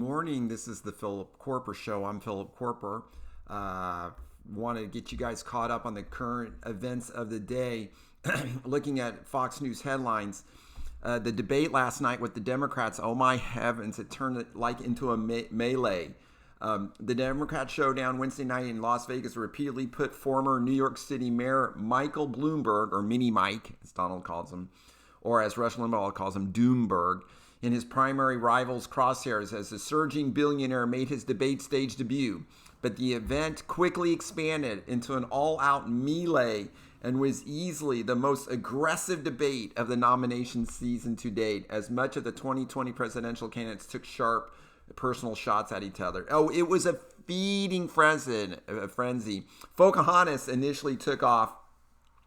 Morning. This is the Philip Koerper Show. I'm Philip Koerper. Want to get you guys caught up on the current events of the day. Looking at Fox News headlines, the debate last night with the Democrats. Oh my heavens! It turned it like into a melee. The Democrat showdown Wednesday night in Las Vegas repeatedly put former New York City Mayor Michael Bloomberg, or Mini Mike, as Donald calls him, or as Rush Limbaugh calls him, Doomberg, in his primary rival's crosshairs as the surging billionaire made his debate stage debut. But the event quickly expanded into an all-out melee and was easily the most aggressive debate of the nomination season to date, as much of the 2020 presidential candidates took sharp personal shots at each other. Oh, it was a feeding frenzy. Pocahontas initially took off,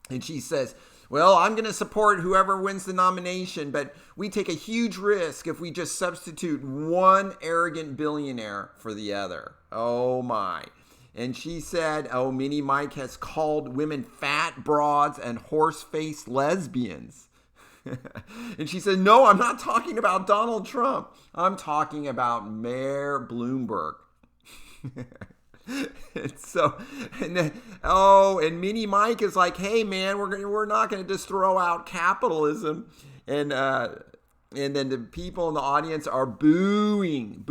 and she says, well, I'm going to support whoever wins the nomination, but we take a huge risk if we just substitute one arrogant billionaire for the other. Oh, my. And she said, Mini Mike has called women fat broads and horse-faced lesbians. And she said, no, I'm not talking about Donald Trump. I'm talking about Mayor Bloomberg. And Mini Mike is like, hey man, we're not going to just throw out capitalism, and then the people in the audience are booing.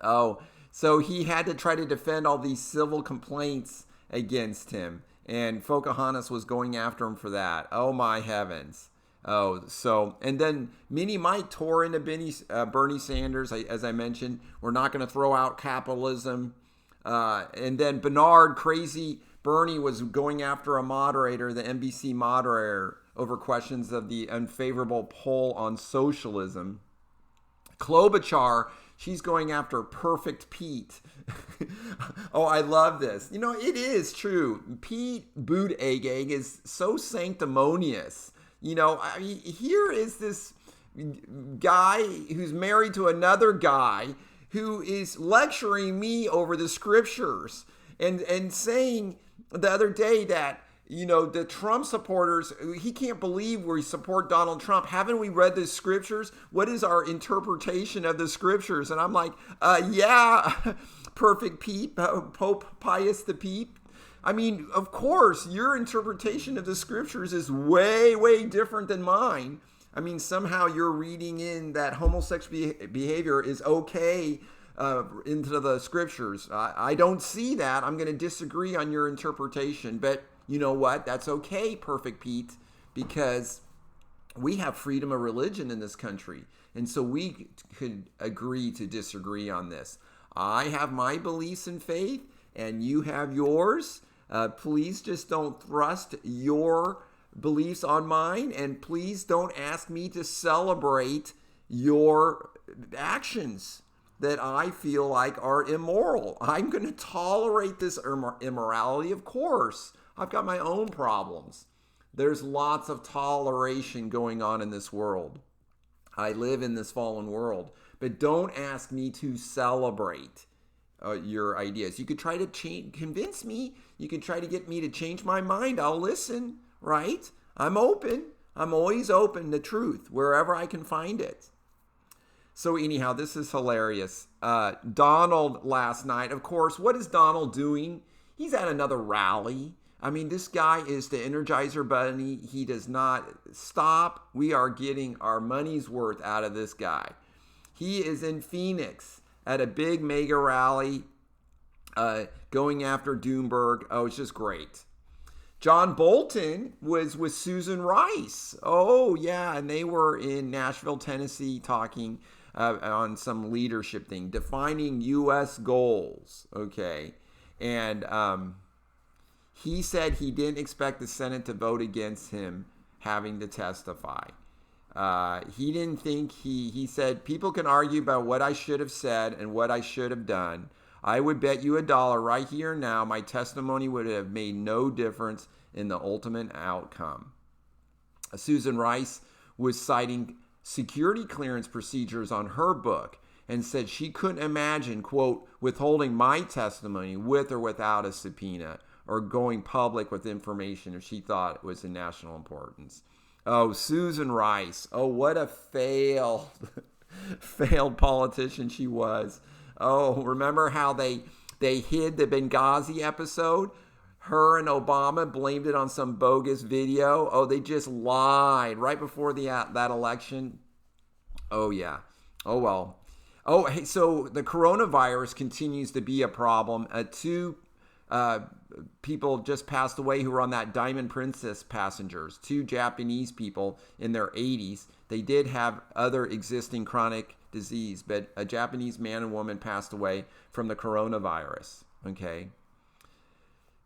Oh, so he had to try to defend all these civil complaints against him, and Pocahontas was going after him for that. Oh my heavens. And then Mini Mike tore into Bernie Sanders, as I mentioned. We're not going to throw out capitalism. And then Crazy Bernie, was going after a moderator, the NBC moderator, over questions of the unfavorable poll on socialism. Klobuchar, she's going after Perfect Pete. Oh, I love this. You know, it is true. Pete Buttigieg is so sanctimonious. You know, I mean, here is this guy who's married to another guy who is lecturing me over the scriptures and saying the other day that, you know, the Trump supporters, he can't believe we support Donald Trump. Haven't we read the scriptures? What is our interpretation of the scriptures? And I'm like, yeah, Perfect Pete, Pope Pius the Peep. I mean, of course, your interpretation of the scriptures is way, way different than mine. I mean, somehow you're reading in that homosexual behavior is okay into the scriptures. I don't see that. I'm going to disagree on your interpretation. But you know what? That's okay, Perfect Pete, because we have freedom of religion in this country. And so we could agree to disagree on this. I have my beliefs and faith, and you have yours. Please just don't thrust your beliefs on mine, and please don't ask me to celebrate your actions that I feel like are immoral. I'm going to tolerate this immorality, of course. I've got my own problems. There's lots of toleration going on in this world. I live in this fallen world, but don't ask me to celebrate your ideas. You could try to convince me. You could try to get me to change my mind. I'll listen, right? I'm open. I'm always open to truth wherever I can find it. So anyhow, this is hilarious. Donald last night, of course, what is Donald doing? He's at another rally. I mean, this guy is the Energizer Bunny. He does not stop. We are getting our money's worth out of this guy. He is in Phoenix at a big mega rally, going after Doomberg. Oh, it's just great. John Bolton was with Susan Rice. Oh, yeah, and they were in Nashville, Tennessee, talking on some leadership thing, defining U.S. goals, okay? And he said he didn't expect the Senate to vote against him having to testify. He didn't think he said, people can argue about what I should have said and what I should have done. I would bet you $1 right here and now my testimony would have made no difference in the ultimate outcome. Susan Rice was citing security clearance procedures on her book and said she couldn't imagine, quote, withholding my testimony with or without a subpoena or going public with information if she thought it was of national importance. Oh, Susan Rice. Oh, what a fail. failed politician she was. Oh, remember how they hid the Benghazi episode? Her and Obama blamed it on some bogus video. Oh, they just lied right before that election. Oh, yeah. Oh, well. Oh, hey, so the coronavirus continues to be a problem. Two people just passed away who were on that Diamond Princess passengers. Two Japanese people in their 80s. They did have other existing chronic disease, but a Japanese man and woman passed away from the coronavirus. Okay.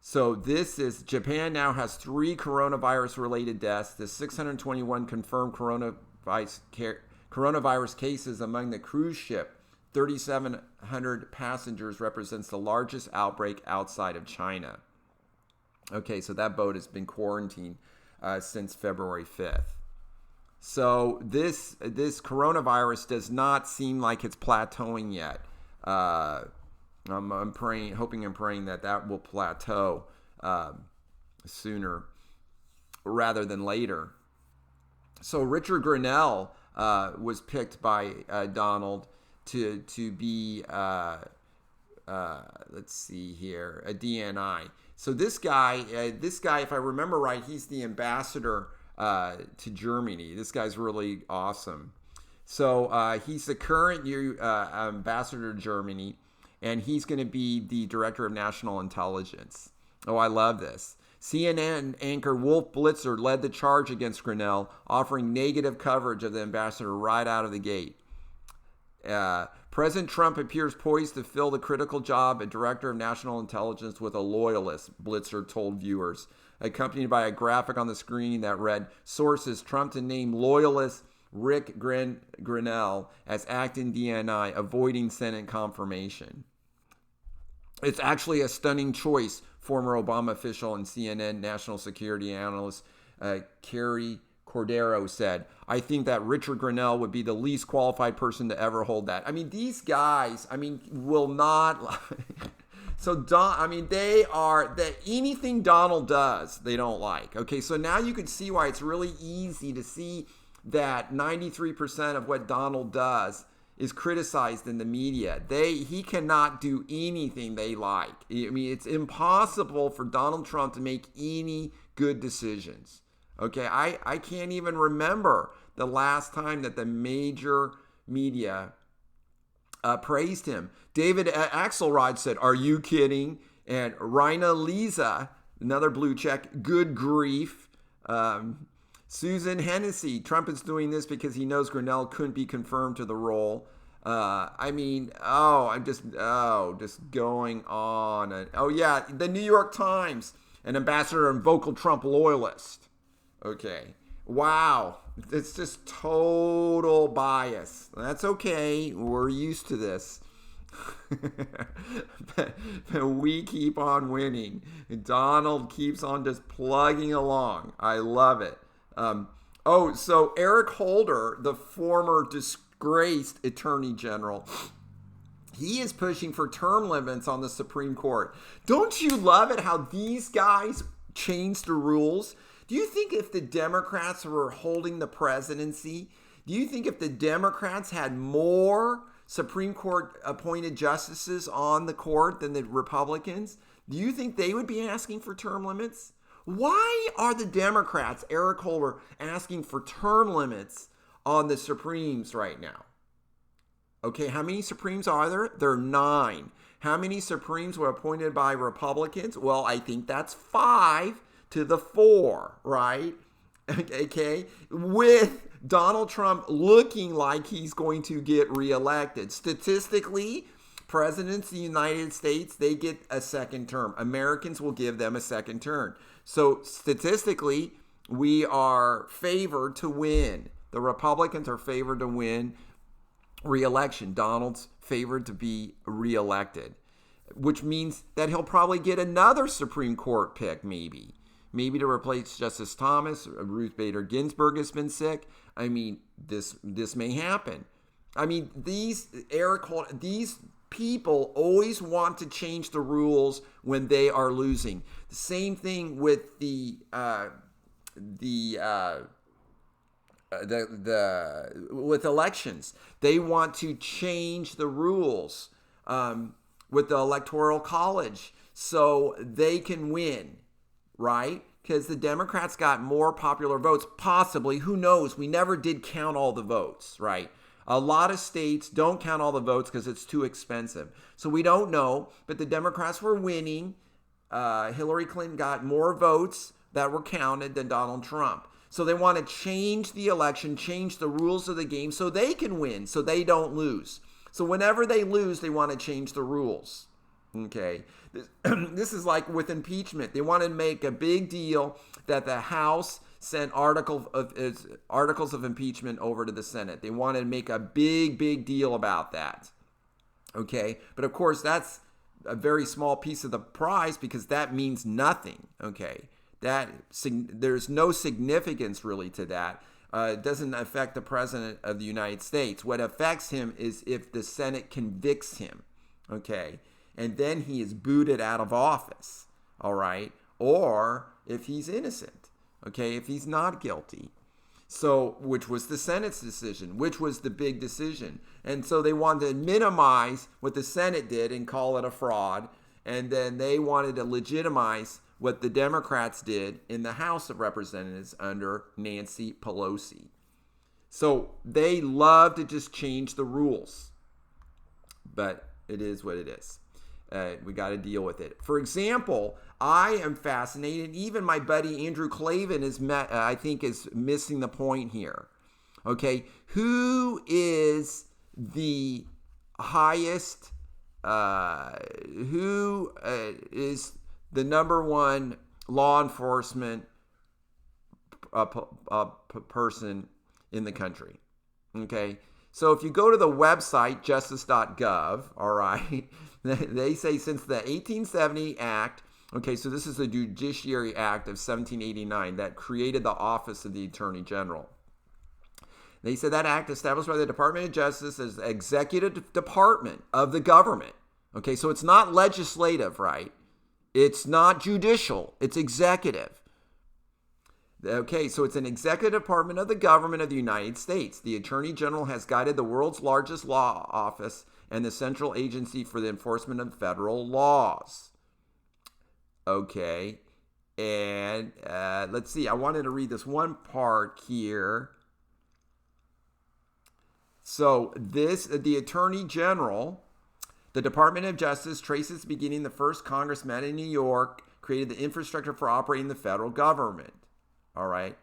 So Japan now has 3 coronavirus-related deaths. The 621 confirmed coronavirus cases among the cruise ship. 3,700 passengers represents the largest outbreak outside of China. Okay, so that boat has been quarantined since February 5th. So this coronavirus does not seem like it's plateauing yet. I'm praying, hoping and praying that will plateau sooner rather than later. So Richard Grenell was picked by Donald to be let's see here, a DNI. So this guy, if I remember right, he's the ambassador to Germany. This guy's really awesome. So he's the current ambassador to Germany, and he's going to be the director of national intelligence. Oh, I love this. CNN anchor Wolf Blitzer led the charge against Grenell, offering negative coverage of the ambassador right out of the gate. President Trump appears poised to fill the critical job of director of national intelligence with a loyalist, Blitzer told viewers, accompanied by a graphic on the screen that read, sources, Trump to name loyalist Rick Grenell as acting DNI, avoiding Senate confirmation. It's actually a stunning choice, former Obama official and CNN national security analyst Carrie Cordero said. I think that Richard Grenell would be the least qualified person to ever hold that. I mean, these guys, will not. So, they are that anything Donald does, they don't like. Okay, so now you can see why it's really easy to see that 93% of what Donald does is criticized in the media. He cannot do anything they like. It's impossible for Donald Trump to make any good decisions. Okay, I can't even remember the last time that the major media praised him. David Axelrod said, "Are you kidding?" And Rina Lisa, another blue check, good grief. Susan Hennessy, Trump is doing this because he knows Grenell couldn't be confirmed to the role. Just going on. The New York Times, an ambassador and vocal Trump loyalist. Okay. Wow. It's just total bias. That's okay. We're used to this. but we keep on winning. Donald keeps on just plugging along. I love it. So Eric Holder, the former disgraced attorney general, he is pushing for term limits on the Supreme Court. Don't you love it how these guys changed the rules? Do you think if the Democrats were holding the presidency, do you think if the Democrats had more Supreme Court appointed justices on the court than the Republicans, do you think they would be asking for term limits? Why are the Democrats, Eric Holder, asking for term limits on the Supremes right now? Okay, how many Supremes are there? There are 9. How many Supremes were appointed by Republicans? Well, I think that's 5 to the 4, right? Okay, with Donald Trump looking like he's going to get reelected. Statistically, presidents of the United States, they get a second term. Americans will give them a second term. So statistically, we are favored to win. The Republicans are favored to win re-election. Donald's favored to be re-elected, which means that he'll probably get another Supreme Court pick, maybe to replace Justice Thomas. Ruth Bader Ginsburg has been sick. This may happen. These people always want to change the rules when they are losing. The same thing with the with elections. They want to change the rules with the Electoral College so they can win, right? Because the Democrats got more popular votes, possibly. Who knows? We never did count all the votes, right? A lot of states don't count all the votes because it's too expensive. So we don't know, but the Democrats were winning. Hillary Clinton got more votes that were counted than Donald Trump. So they want to change the election, change the rules of the game so they can win, so they don't lose. So whenever they lose, they want to change the rules. Okay. This is like with impeachment. They want to make a big deal that the House sent articles of impeachment over to the Senate. They want to make a big deal about that. Okay. But of course, that's a very small piece of the prize because that means nothing. Okay. There's no significance really to that. It doesn't affect the president of the United States. What affects him is if the Senate convicts him, okay, and then he is booted out of office, all right, or if he's innocent, okay, if he's not guilty. So, which was the Senate's decision, which was the big decision. And so they wanted to minimize what the Senate did and call it a fraud, and then they wanted to legitimize what the Democrats did in the House of Representatives under Nancy Pelosi. So they love to just change the rules. But it is what it is. We got to deal with it. For example, I am fascinated. Even my buddy Andrew Klavan I think is missing the point here. Okay, who is the highest? Who is the number one law enforcement person in the country? Okay, so if you go to the website justice.gov, all right, they say since the 1870 Act, okay, so this is the Judiciary Act of 1789 that created the Office of the Attorney General. They said that act established by the Department of Justice as the executive department of the government. Okay, so it's not legislative, right? It's not judicial, it's executive. Okay, so it's an executive department of the government of the United States. The Attorney General has guided the world's largest law office and the central agency for the enforcement of federal laws. Okay, and let's see. I wanted to read this one part here. So the Attorney General, the Department of Justice, traces beginning the first Congress met in New York, created the infrastructure for operating the federal government. All right.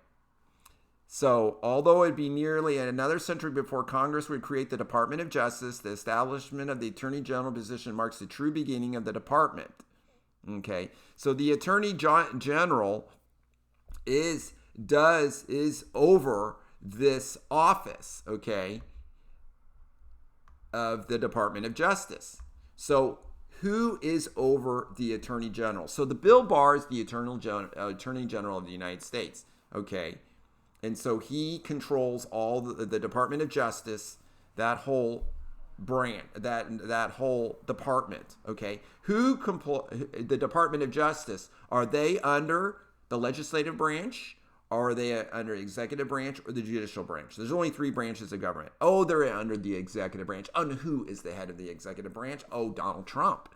So, although it'd be nearly another century before Congress would create the Department of Justice, the establishment of the Attorney General position marks the true beginning of the department. Okay. So the Attorney General is over this office, okay, of the Department of Justice. So who is over the Attorney General? So the Bill Barr is the Attorney General of the United States, okay? And so he controls all the Department of Justice, that whole brand, that whole department, okay? The Department of Justice, are they under the legislative branch? Or are they under executive branch or the judicial branch? There's only 3 branches of government. Oh, they're under the executive branch. Oh, who is the head of the executive branch? Oh, Donald Trump.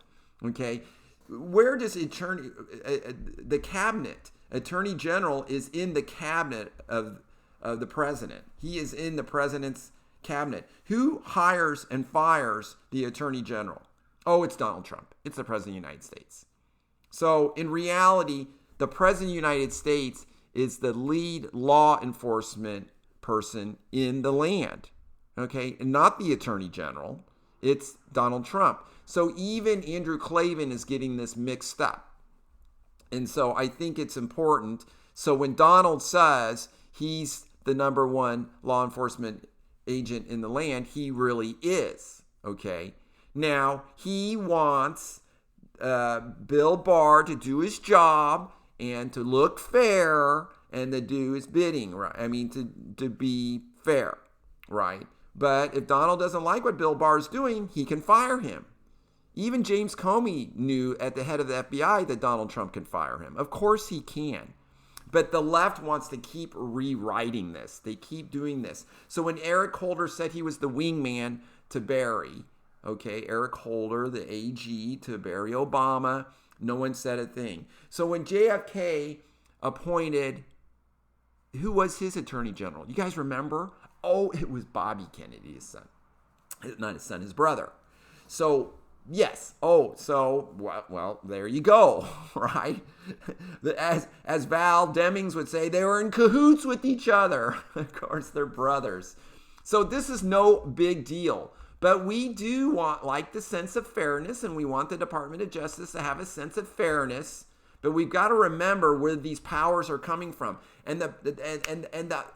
Okay. Where does the cabinet, Attorney General is in the cabinet of the president. He is in the president's cabinet. Who hires and fires the Attorney General? Oh, it's Donald Trump. It's the President of the United States. So in reality, the President of the United States is the lead law enforcement person in the land, okay? And not the Attorney General. It's Donald Trump. So even Andrew Klavan is getting this mixed up. And so I think it's important. So when Donald says he's the number one law enforcement agent in the land, he really is, okay? Now, he wants Bill Barr to do his job and to look fair and to do his bidding, right? I mean, to be fair, right? But if Donald doesn't like what Bill Barr is doing, he can fire him. Even James Comey knew at the head of the FBI that Donald Trump can fire him. Of course he can. But the left wants to keep rewriting this. They keep doing this. So when Eric Holder said he was the wingman to Barry, okay, Eric Holder, the AG to Barry Obama, no one said a thing. So when JFK appointed, who was his attorney general? You guys remember? Oh, it was Bobby Kennedy, his son. Not his son, his brother. So, yes. Oh, so, well, there you go, right? As Val Demings would say, they were in cahoots with each other. Of course, they're brothers. So this is no big deal. But we do like the sense of fairness, and we want the Department of Justice to have a sense of fairness. But we've got to remember where these powers are coming from. And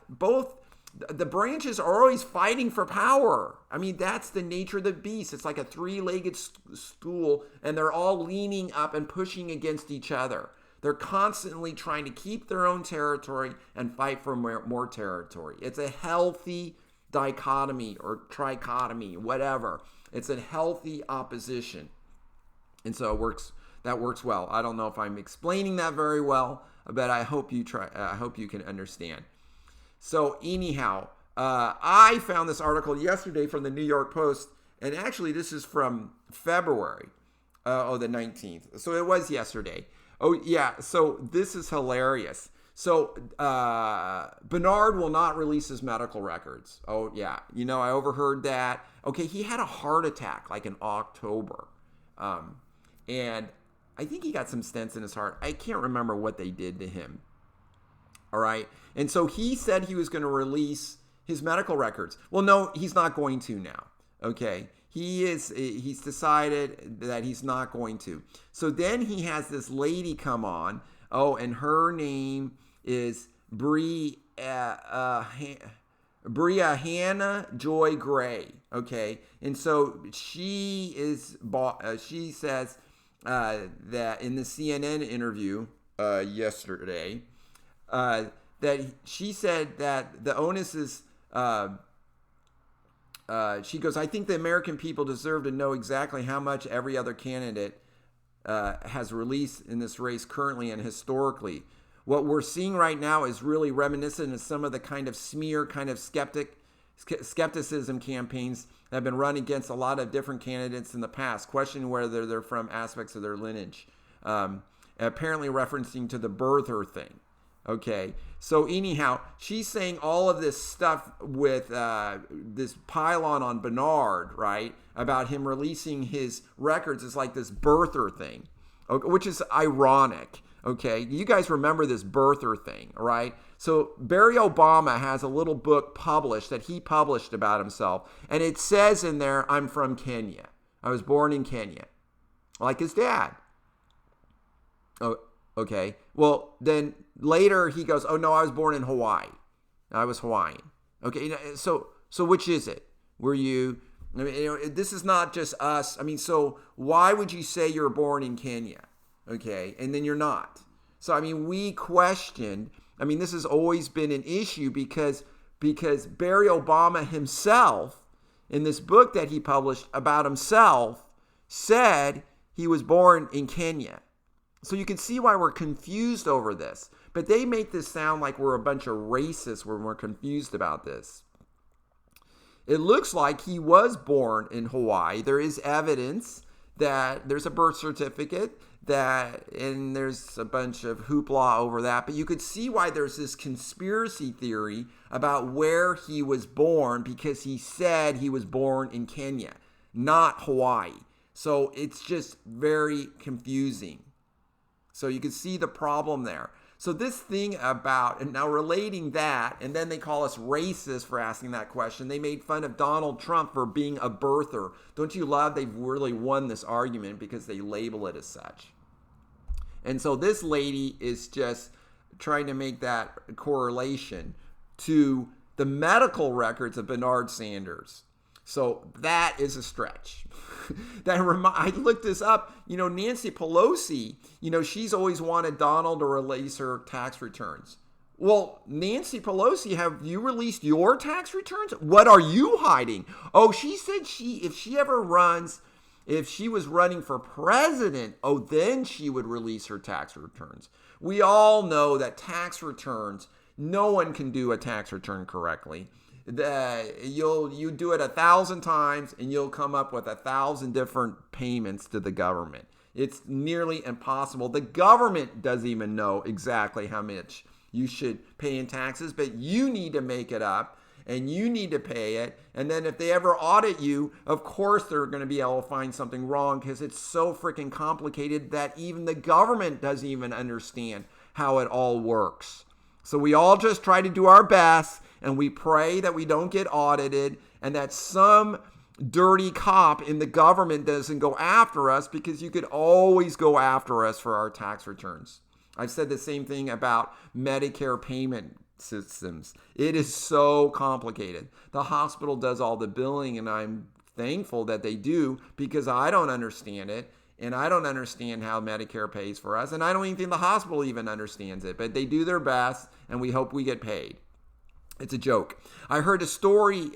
both the branches are always fighting for power. I mean, that's the nature of the beast. It's like a three-legged stool, and they're all leaning up and pushing against each other. They're constantly trying to keep their own territory and fight for more territory. It's a healthy dichotomy or trichotomy, whatever. It's a healthy opposition. And so that works well. I don't know if I'm explaining that very well, but I hope you can understand. So anyhow, I found this article yesterday from the New York Post, and actually this is from February, the 19th. So it was yesterday. Oh yeah, so this is hilarious. So Bernard will not release his medical records. Oh yeah, I overheard that. Okay, he had a heart attack like in October, and I think he got some stents in his heart. I can't remember what they did to him. All right. And so he said he was going to release his medical records. Well, no, he's not going to now. Okay. He's decided that he's not going to. So then he has this lady come on. Oh, and her name is Bria Hannah Joy Gray. Okay. And so she says that in the CNN interview yesterday, that she said that the onus is, she goes, I think the American people deserve to know exactly how much every other candidate has released in this race currently and historically. What we're seeing right now is really reminiscent of some of the kind of smear, kind of skepticism campaigns that have been run against a lot of different candidates in the past, questioning whether they're from aspects of their lineage, apparently referencing to the birther thing. Okay, so anyhow, she's saying all of this stuff with this pylon on Bernard, right, about him releasing his records is like this birther thing, okay, which is ironic. Okay, you guys remember this birther thing, right? So Barry Obama has a little book published that he published about himself, and it says in there, I'm from Kenya. I was born in Kenya, like his dad. Oh, okay. Well, then later he goes, oh no, I was born in Hawaii. I was Hawaiian. Okay, so which is it? Were you, I mean, this is not just us. I mean, so why would you say you're born in Kenya? Okay, and then you're not. So, I mean, we questioned, I mean, this has always been an issue because Barry Obama himself, in this book that he published about himself, said he was born in Kenya. So you can see why we're confused over this. But they make this sound like we're a bunch of racists when we're confused about this. It looks like he was born in Hawaii. There is evidence that there's a birth certificate and there's a bunch of hoopla over that. But you could see why there's this conspiracy theory about where he was born, because he said he was born in Kenya, not Hawaii. So it's just very confusing. So you can see the problem there. So this thing about, and now relating that, and then they call us racist for asking that question. They made fun of Donald Trump for being a birther. Don't you love they've really won this argument because they label it as such. And so this lady is just trying to make that correlation to the medical records of Bernard Sanders. So that is a stretch. I looked this up. Nancy Pelosi, she's always wanted Donald to release her tax returns. Well, Nancy Pelosi, have you released your tax returns? What are you hiding? Oh, she said if she was running for president, then she would release her tax returns. We all know that tax returns, no one can do a tax return correctly. You do it 1,000 times and you'll come up with 1,000 different payments to the government. It's nearly impossible. The government doesn't even know exactly how much you should pay in taxes, but you need to make it up and you need to pay it. And then if they ever audit you, of course they're going to be able to find something wrong because it's so freaking complicated that even the government doesn't even understand how it all works. So we all just try to do our best and we pray that we don't get audited and that some dirty cop in the government doesn't go after us, because you could always go after us for our tax returns. I've said the same thing about Medicare payment systems. It is so complicated. The hospital does all the billing, and I'm thankful that they do, because I don't understand it, and I don't understand how Medicare pays for us, and I don't even think the hospital even understands it, but they do their best, and we hope we get paid. It's a joke. I heard a story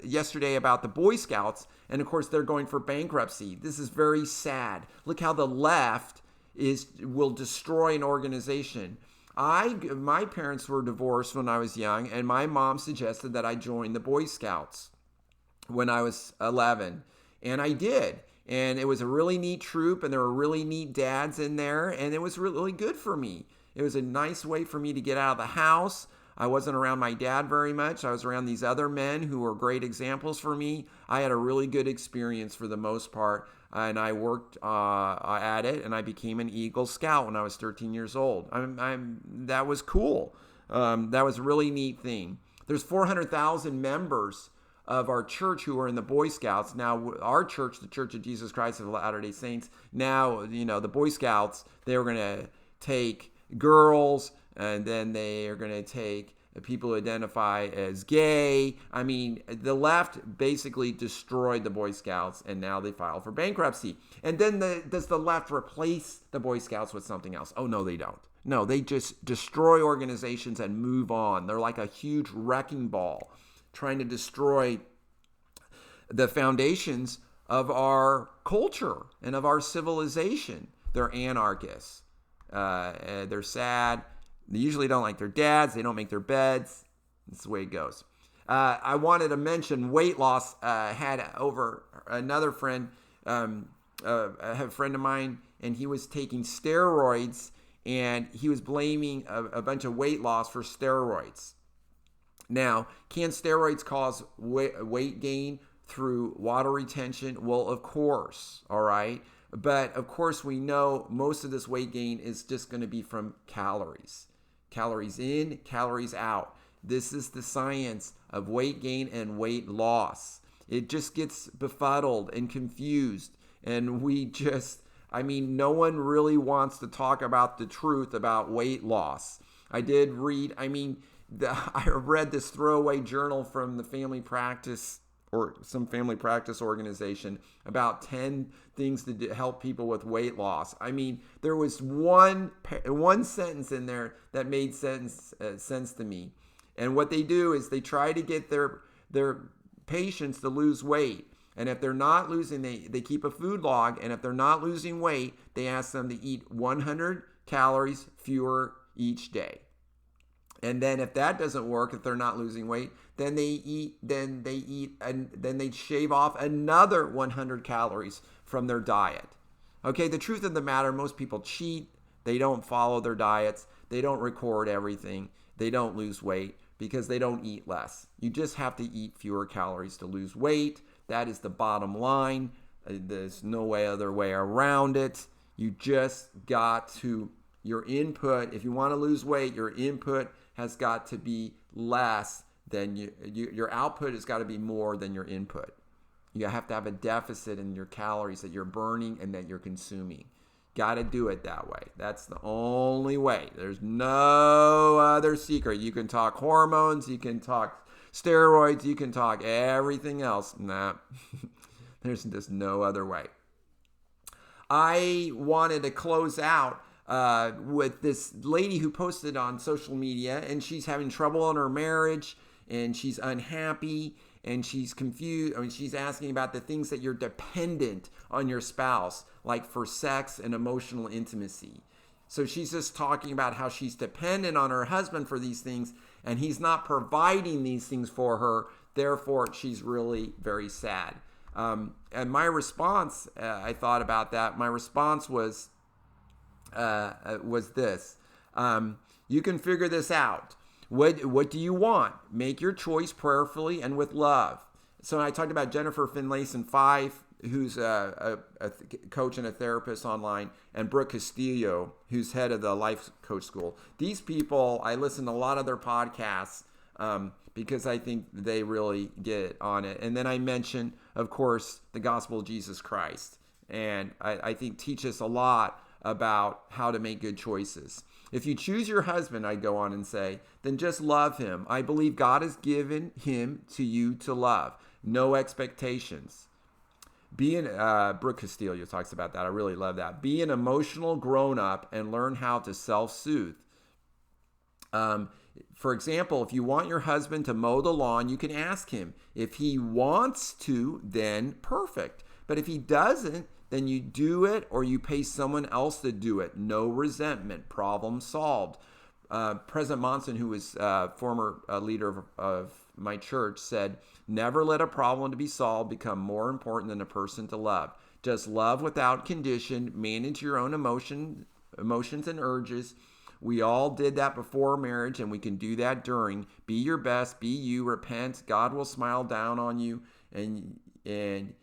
yesterday about the Boy Scouts, and of course they're going for bankruptcy. This is very sad. Look how the left will destroy an organization. My parents were divorced when I was young, and my mom suggested that I join the Boy Scouts when I was 11, and I did. And it was a really neat troop, and there were really neat dads in there, and it was really good for me. It was a nice way for me to get out of the house. I wasn't around my dad very much. I was around these other men who were great examples for me. I had a really good experience for the most part, and I worked at it, and I became an Eagle Scout when I was 13 years old. That was cool. That was a really neat thing. There's 400,000 members of our church who are in the Boy Scouts. Now, our church, the Church of Jesus Christ of Latter-day Saints, now, the Boy Scouts, they were going to take girls, and then they are going to take people who identify as gay. I mean, the left basically destroyed the Boy Scouts, and now they file for bankruptcy. And then does the left replace the Boy Scouts with something else? Oh, no, they don't. No, they just destroy organizations and move on. They're like a huge wrecking ball trying to destroy the foundations of our culture and of our civilization. They're anarchists. They're sad. They usually don't like their dads. They don't make their beds. That's the way it goes. I wanted to mention weight loss. Had over another friend, I have a friend of mine, and he was taking steroids, and he was blaming a bunch of weight loss for steroids. Now, can steroids cause weight gain through water retention? Well, of course, all right. But of course, we know most of this weight gain is just going to be from calories. Calories in, calories out. This is the science of weight gain and weight loss. It just gets befuddled and confused. And no one really wants to talk about the truth about weight loss. I read this throwaway journal from the family practice or some family practice organization about 10 things to help people with weight loss. I mean, there was one sentence in there that made sense to me. And what they do is they try to get their patients to lose weight. And if they're not losing, they keep a food log. And if they're not losing weight, they ask them to eat 100 calories fewer each day. And then if that doesn't work, if they're not losing weight, then they shave off another 100 calories from their diet. Okay, the truth of the matter, most people cheat. They don't follow their diets. They don't record everything. They don't lose weight because they don't eat less. You just have to eat fewer calories to lose weight. That is the bottom line. There's no other way around it. You just got to, your input, if you want to lose weight, your input has got to be less than your output has got to be more than your input. You have to have a deficit in your calories that you're burning and that you're consuming. Got to do it that way. That's the only way. There's no other secret. You can talk hormones, you can talk steroids, you can talk everything else. Nah, there's just no other way. I wanted to close out with this lady who posted on social media, and she's having trouble in her marriage, and she's unhappy, and she's confused. I mean, she's asking about the things that you're dependent on your spouse, like for sex and emotional intimacy. So she's just talking about how she's dependent on her husband for these things, and he's not providing these things for her. Therefore, she's really very sad. And my response, I thought about that. My response was this. You can figure this out. What do you want? Make your choice prayerfully and with love. So I talked about Jennifer Finlayson 5, who's a coach and a therapist online, and Brooke Castillo, who's head of the Life Coach School. These people, I listen to a lot of their podcasts because I think they really get on it. And then I mentioned, of course, the gospel of Jesus Christ. And I think teaches a lot about how to make good choices. If you choose your husband, I go on and say, then just love him. I believe God has given him to you to love. No expectations. Brooke Castillo talks about that. I really love that. Be an emotional grown-up and learn how to self-soothe. For example, if you want your husband to mow the lawn, you can ask him. If he wants to, then perfect. But if he doesn't, then you do it or you pay someone else to do it. No resentment. Problem solved. President Monson, who was former leader of my church, said, never let a problem to be solved become more important than a person to love. Just love without condition. Manage your own emotions and urges. We all did that before marriage, and we can do that during. Be your best. Be you. Repent. God will smile down on you, and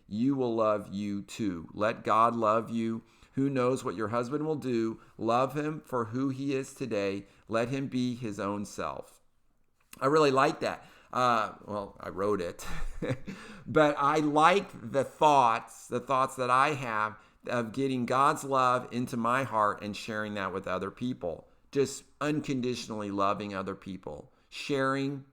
you will love you too. Let God love you. Who knows what your husband will do? Love him for who he is today. Let him be his own self. I really like that. Well, I wrote it, but I like the thoughts that I have of getting God's love into my heart and sharing that with other people. Just unconditionally loving other people, sharing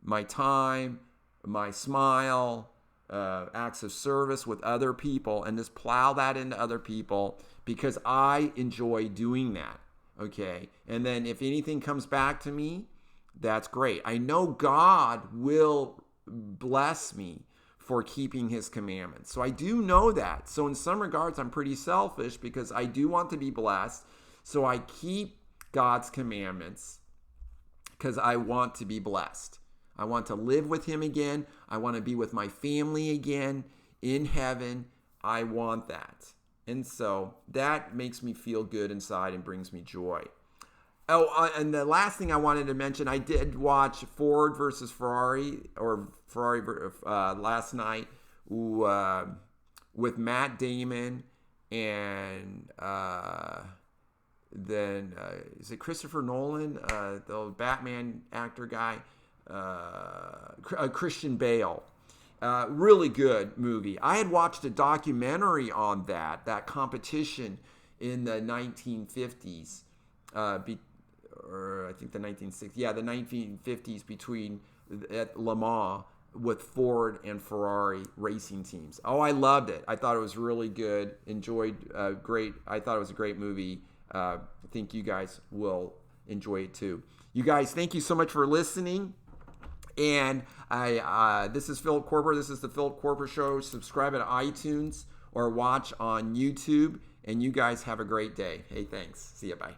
my time, my smile, acts of service with other people, and just plow that into other people because I enjoy doing that. Okay. And then if anything comes back to me, that's great. I know God will bless me for keeping his commandments. So I do know that. So in some regards, I'm pretty selfish because I do want to be blessed. So I keep God's commandments because I want to be blessed. I want to live with him again. I want to be with my family again in heaven. I want that. And so that makes me feel good inside and brings me joy. Oh, and the last thing I wanted to mention, I did watch Ford versus Ferrari, last night with Matt Damon and then is it Christopher Nolan, the Batman actor guy, Christian Bale. Really good movie. I had watched a documentary on that competition in the 1950s, or I think the 1960s. Yeah, the 1950s at Le Mans with Ford and Ferrari racing teams. Oh, I loved it. I thought it was really good. Enjoyed. Great. I thought it was a great movie. I think you guys will enjoy it too. You guys, thank you so much for listening. And this is Philip Koerper. This is the Philip Koerper Show. Subscribe at iTunes or watch on YouTube. And you guys have a great day. Hey, thanks. See ya. Bye.